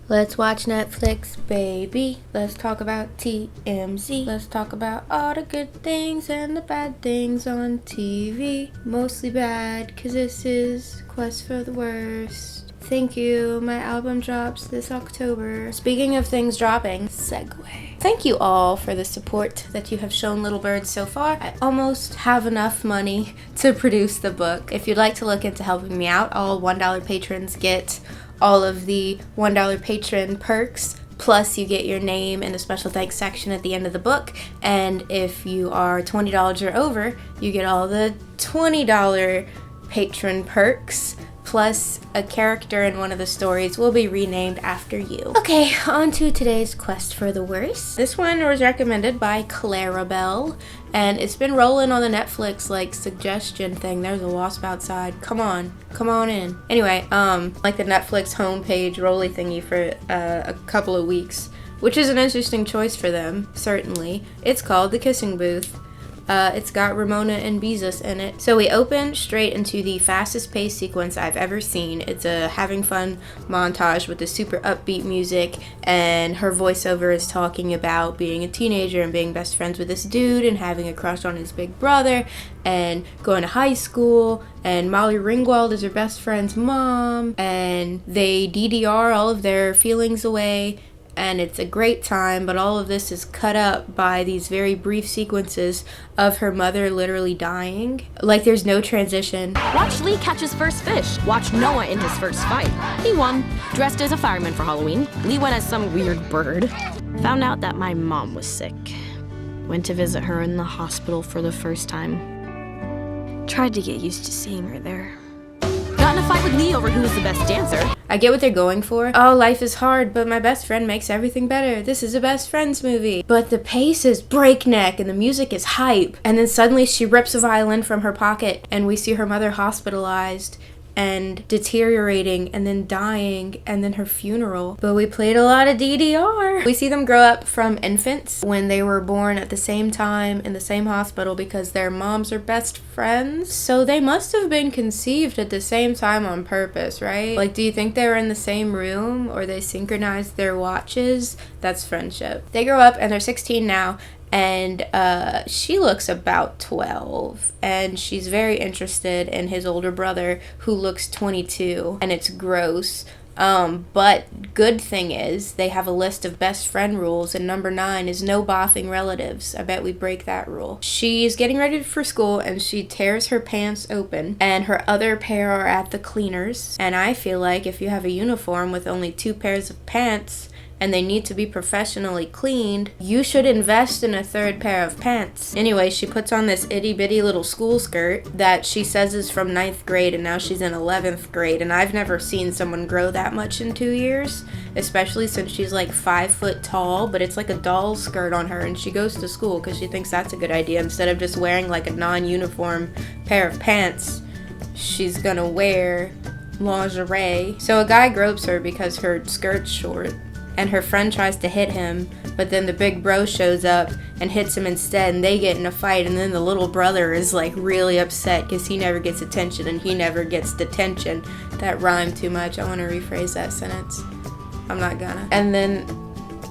Let's watch Netflix, baby. Let's talk about TMZ. Let's talk about all the good things and the bad things on TV. Mostly bad, cause this is Quest for the Worst. Thank you. My album drops this October. Speaking of things dropping, segue. Thank you all for the support that you have shown Little Bird so far. I almost have enough money to produce the book. If you'd like to look into helping me out, all $1 patrons get all of the $1 patron perks, plus you get your name in the special thanks section at the end of the book. And if you are $20 or over, you get all the $20 patron perks, plus a character in one of the stories will be renamed after you. Okay, on to today's Quest for the Worst. This one was recommended by Clarabelle, and it's been rolling on the Netflix like suggestion thing. There's a wasp outside. Come on in. Anyway, like the Netflix homepage rolly thingy for a couple of weeks, which is an interesting choice for them, certainly. It's called The Kissing Booth. It's got Ramona and Beezus in it. So we open straight into the fastest paced sequence I've ever seen. It's a having fun montage with the super upbeat music, and her voiceover is talking about being a teenager and being best friends with this dude and having a crush on his big brother and going to high school, and Molly Ringwald is her best friend's mom, and they DDR all of their feelings away. And it's a great time, but all of this is cut up by these very brief sequences of her mother literally dying. Like, there's no transition. Watch Lee catch his first fish. Watch Noah in his first fight. He won. Dressed as a fireman for Halloween. Lee went as some weird bird. Found out that my mom was sick. Went to visit her in the hospital for the first time. Tried to get used to seeing her there. Got in a fight with Lee over who was the best dancer. I get what they're going for. Oh, life is hard, but my best friend makes everything better. This is a best friends movie. But the pace is breakneck and the music is hype. And then suddenly she rips a violin from her pocket and we see her mother hospitalized and deteriorating and then dying and then her funeral. But we played a lot of DDR. We see them grow up from infants when they were born at the same time in the same hospital because their moms are best friends. So they must have been conceived at the same time on purpose, right? Like, do you think they were in the same room or they synchronized their watches? That's friendship. They grow up and they're 16 now. And she looks about 12, and she's very interested in his older brother who looks 22, and it's gross. But good thing is they have a list of best friend rules, and number 9 is no boffing relatives. I bet we break that rule. She's getting ready for school and she tears her pants open, and her other pair are at the cleaners. And I feel like if you have a uniform with only 2 pairs of pants and they need to be professionally cleaned, you should invest in a 3rd pair of pants. Anyway, she puts on this itty bitty little school skirt that she says is from 9th grade, and now she's in 11th grade, and I've never seen someone grow that much in 2 years, especially since she's like 5 foot tall, but it's like a doll skirt on her, and she goes to school because she thinks that's a good idea. Instead of just wearing like a non-uniform pair of pants, she's gonna wear lingerie. So a guy gropes her because her skirt's short, and her friend tries to hit him, but then the big bro shows up and hits him instead, and they get in a fight, and then the little brother is like really upset because he never gets attention and he never gets detention. That rhymed too much. I want to rephrase that sentence. I'm not gonna. And then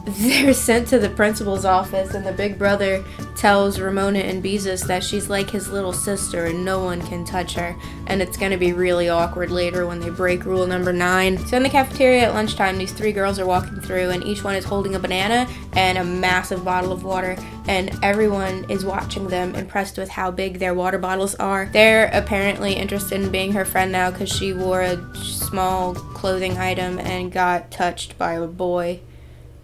they're sent to the principal's office, and the big brother tells Ramona and Beezus that she's like his little sister and no one can touch her, and it's gonna be really awkward later when they break rule number 9. So in the cafeteria at lunchtime, these 3 girls are walking through, and each one is holding a banana and a massive bottle of water, and everyone is watching them, impressed with how big their water bottles are. They're apparently interested in being her friend now because she wore a small clothing item and got touched by a boy.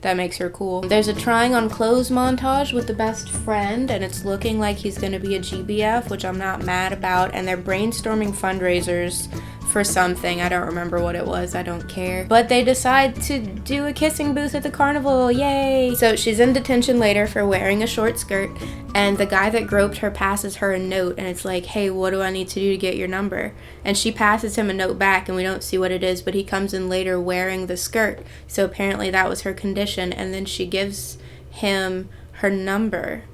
That makes her cool. There's a trying on clothes montage with the best friend, and it's looking like he's gonna be a GBF, which I'm not mad about, and they're brainstorming fundraisers for something. I don't remember what it was. I don't care. But they decide to do a kissing booth at the carnival. Yay! So she's in detention later for wearing a short skirt, and the guy that groped her passes her a note, and it's like, hey, what do I need to do to get your number? And she passes him a note back, and we don't see what it is, but he comes in later wearing the skirt. So apparently that was her condition, and then she gives him her number.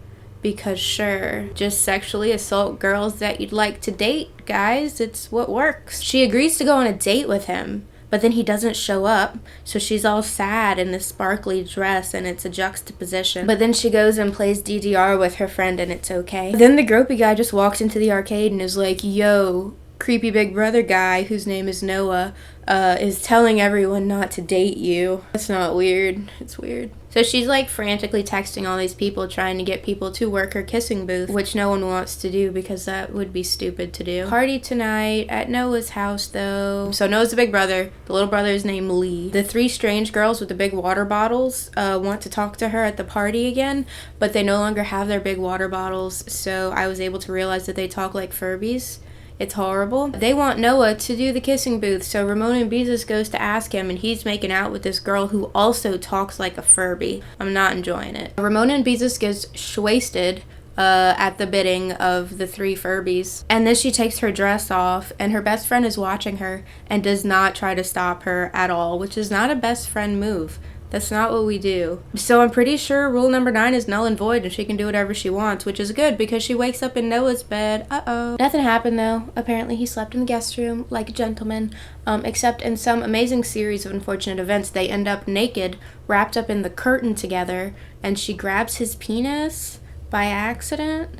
Because sure, just sexually assault girls that you'd like to date, guys. It's what works. She agrees to go on a date with him, but then he doesn't show up, so she's all sad in this sparkly dress, and it's a juxtaposition. But then she goes and plays DDR with her friend, and it's okay. Then the gropey guy just walks into the arcade and is like, yo, creepy big brother guy, whose name is Noah, is telling everyone not to date you. It's not weird. It's weird. So she's like frantically texting all these people, trying to get people to work her kissing booth, which no one wants to do because that would be stupid to do. Party tonight at Noah's house, though. So Noah's the big brother. The little brother is named Lee. The three strange girls with the big water bottles want to talk to her at the party again, but they no longer have their big water bottles, so I was able to realize that they talk like Furbies. It's horrible. They want Noah to do the kissing booth, so Ramona and Beezus goes to ask him, and he's making out with this girl who also talks like a Furby. I'm not enjoying it. Ramona and Beezus gets shwasted at the bidding of the three Furbies. And then she takes her dress off, and her best friend is watching her and does not try to stop her at all, which is not a best friend move. That's not what we do. So I'm pretty sure rule number 9 is null and void, and she can do whatever she wants, which is good because she wakes up in Noah's bed. Uh-oh. Nothing happened, though. Apparently he slept in the guest room like a gentleman, except in some amazing series of unfortunate events, they end up naked, wrapped up in the curtain together, and she grabs his penis by accident.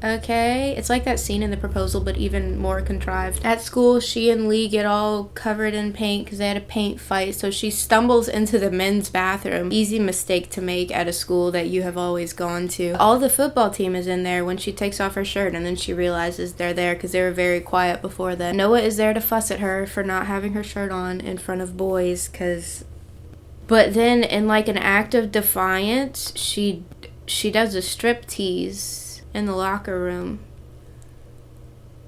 Okay, it's like that scene in The Proposal, but even more contrived. At school, she and Lee get all covered in paint because they had a paint fight, so she stumbles into the men's bathroom. Easy mistake to make at a school that you have always gone to. All the football team is in there when she takes off her shirt, and then she realizes they're there because they were very quiet before then. Noah is there to fuss at her for not having her shirt on in front of boys, but then in like an act of defiance, she does a striptease in the locker room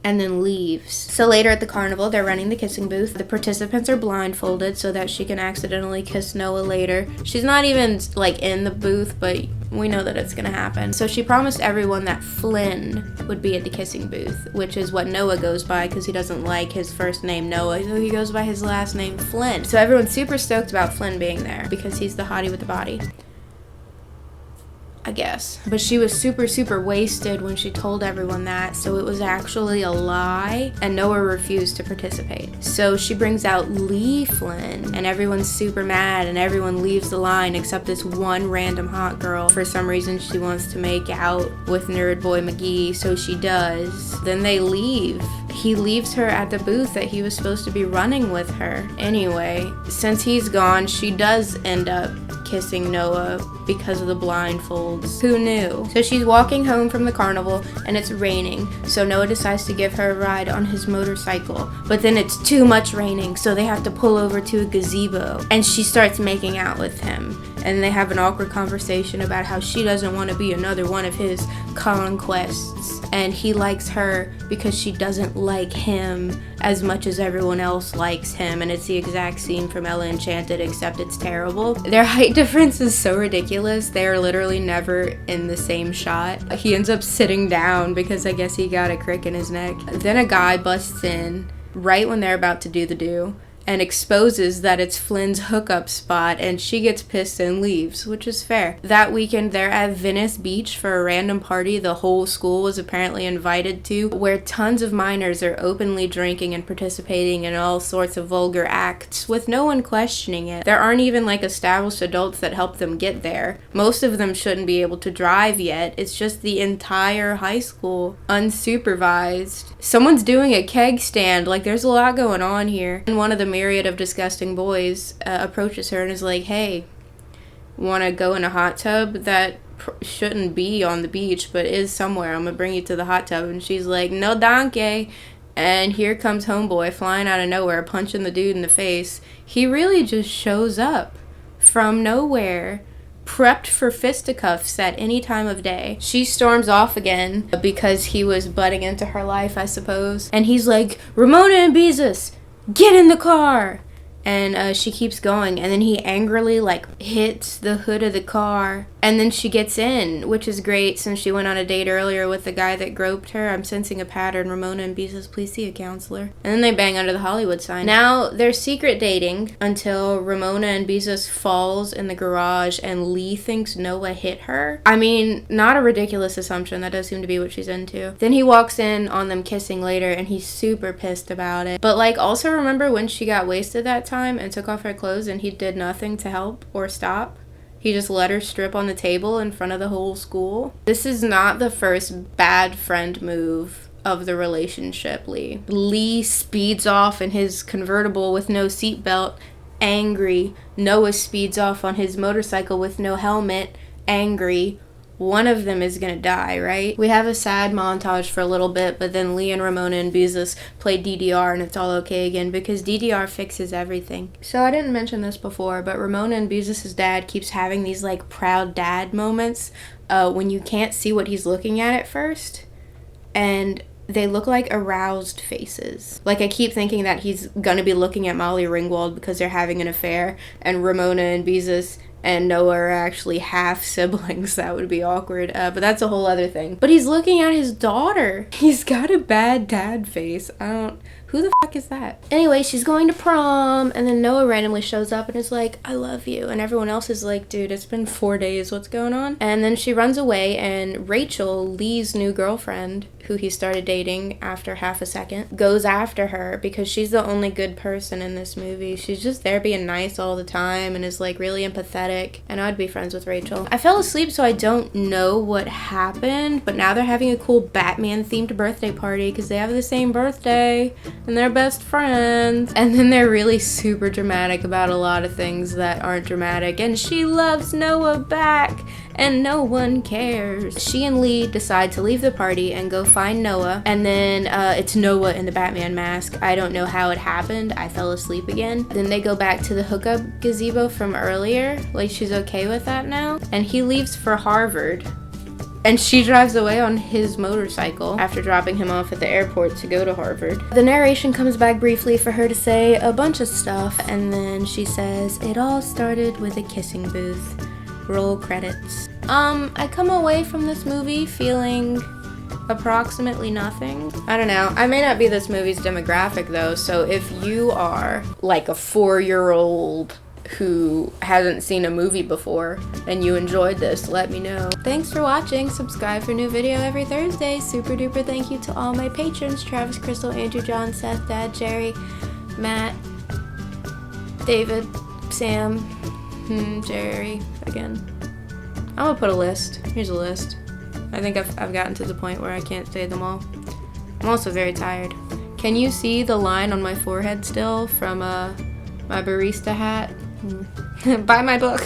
and then leaves. So later at the carnival, they're running the kissing booth. The participants are blindfolded so that she can accidentally kiss Noah later. She's not even like in the booth, but we know that it's gonna happen. So she promised everyone that Flynn would be at the kissing booth, which is what Noah goes by because he doesn't like his first name Noah, so he goes by his last name Flynn. So everyone's super stoked about Flynn being there because he's the hottie with the body, I guess. But she was super wasted when she told everyone that, so it was actually a lie, and Noah refused to participate. So she brings out Lee Flynn, and everyone's super mad, and everyone leaves the line except this one random hot girl. For some reason, she wants to make out with Nerd Boy McGee, so she does. Then they leave. He leaves her at the booth that he was supposed to be running with her. Anyway, since he's gone, she does end up kissing Noah because of the blindfolds. Who knew? So she's walking home from the carnival and it's raining, so Noah decides to give her a ride on his motorcycle, but then it's too much raining, so they have to pull over to a gazebo, and she starts making out with him, and they have an awkward conversation about how she doesn't want to be another one of his conquests, and he likes her because she doesn't like him as much as everyone else likes him, and it's the exact scene from Ella Enchanted, except it's terrible. Their height difference is so ridiculous. They are literally never in the same shot. He ends up sitting down because I guess he got a crick in his neck. Then a guy busts in right when they're about to do the do and exposes that it's Flynn's hookup spot, and she gets pissed and leaves, which is fair. That weekend, they're at Venice Beach for a random party the whole school was apparently invited to, where tons of minors are openly drinking and participating in all sorts of vulgar acts with no one questioning it. There aren't even like established adults that help them get there. Most of them shouldn't be able to drive yet. It's just the entire high school, unsupervised. Someone's doing a keg stand, like there's a lot going on here. And one of the myriad of disgusting boys approaches her and is like, hey, want to go in a hot tub that shouldn't be on the beach but is somewhere? I'm gonna bring you to the hot tub. And she's like, no donkey. And here comes homeboy flying out of nowhere, punching the dude in the face. He really just shows up from nowhere, prepped for fisticuffs at any time of day. She storms off again because he was butting into her life, I suppose. And he's like, Ramona and Beezus, get in the car! And she keeps going, and then he angrily like hits the hood of the car And then she gets in, which is great since she went on a date earlier with the guy that groped her. I'm sensing a pattern. Ramona and B says, please see a counselor. And then they bang under the Hollywood sign. Now they're secret dating until Ramona and Beezus falls in the garage and Lee thinks Noah hit her. I mean, not a ridiculous assumption. That does seem to be what she's into. Then he walks in on them kissing later and he's super pissed about it. But like, also remember when she got wasted that time and took off her clothes and he did nothing to help or stop? He just let her strip on the table in front of the whole school. This is not the first bad friend move of the relationship, Lee. Lee speeds off in his convertible with no seatbelt, angry. Noah speeds off on his motorcycle with no helmet, angry. One of them is gonna die, right? We have a sad montage for a little bit, but then Lee and Ramona and Beezus play DDR and it's all okay again because DDR fixes everything. So I didn't mention this before, but Ramona and Beezus' dad keeps having these like proud dad moments when you can't see what he's looking at first. And they look like aroused faces. Like, I keep thinking that he's gonna be looking at Molly Ringwald because they're having an affair, and Ramona and Beezus and Noah are actually half siblings. That would be awkward, but that's a whole other thing. But he's looking at his daughter. He's got a bad dad face. Who the fuck is that? Anyway, she's going to prom, and then Noah randomly shows up and is like, I love you. And everyone else is like, dude, it's been 4 days. What's going on? And then she runs away, and Rachel, Lee's new girlfriend, who he started dating after half a second, goes after her because she's the only good person in this movie. She's just there being nice all the time and is like really empathetic. And I'd be friends with Rachel. I fell asleep, so I don't know what happened, but now they're having a cool Batman-themed birthday party because they have the same birthday. And they're best friends. And then they're really super dramatic about a lot of things that aren't dramatic. And she loves Noah back. And no one cares. She and Lee decide to leave the party and go find Noah. And then it's Noah in the Batman mask. I don't know how it happened. I fell asleep again. Then they go back to the hookup gazebo from earlier. Like, she's okay with that now. And he leaves for Harvard. And she drives away on his motorcycle after dropping him off at the airport to go to Harvard. The narration comes back briefly for her to say a bunch of stuff, and then she says, it all started with a kissing booth. Roll credits. I come away from this movie feeling approximately nothing. I don't know. I may not be this movie's demographic though, so if you are like a 4-year-old who hasn't seen a movie before and you enjoyed this, let me know. Thanks for watching. Subscribe for a new video every Thursday. Super duper thank you to all my patrons: Travis, Crystal, Andrew, John, Seth, Dad, Jerry, Matt, David, Sam, Jerry again. I'm gonna put a list. Here's a list. I think I've gotten to the point where I can't say them all. I'm also very tired. Can you see the line on my forehead still from my barista hat? Buy my book.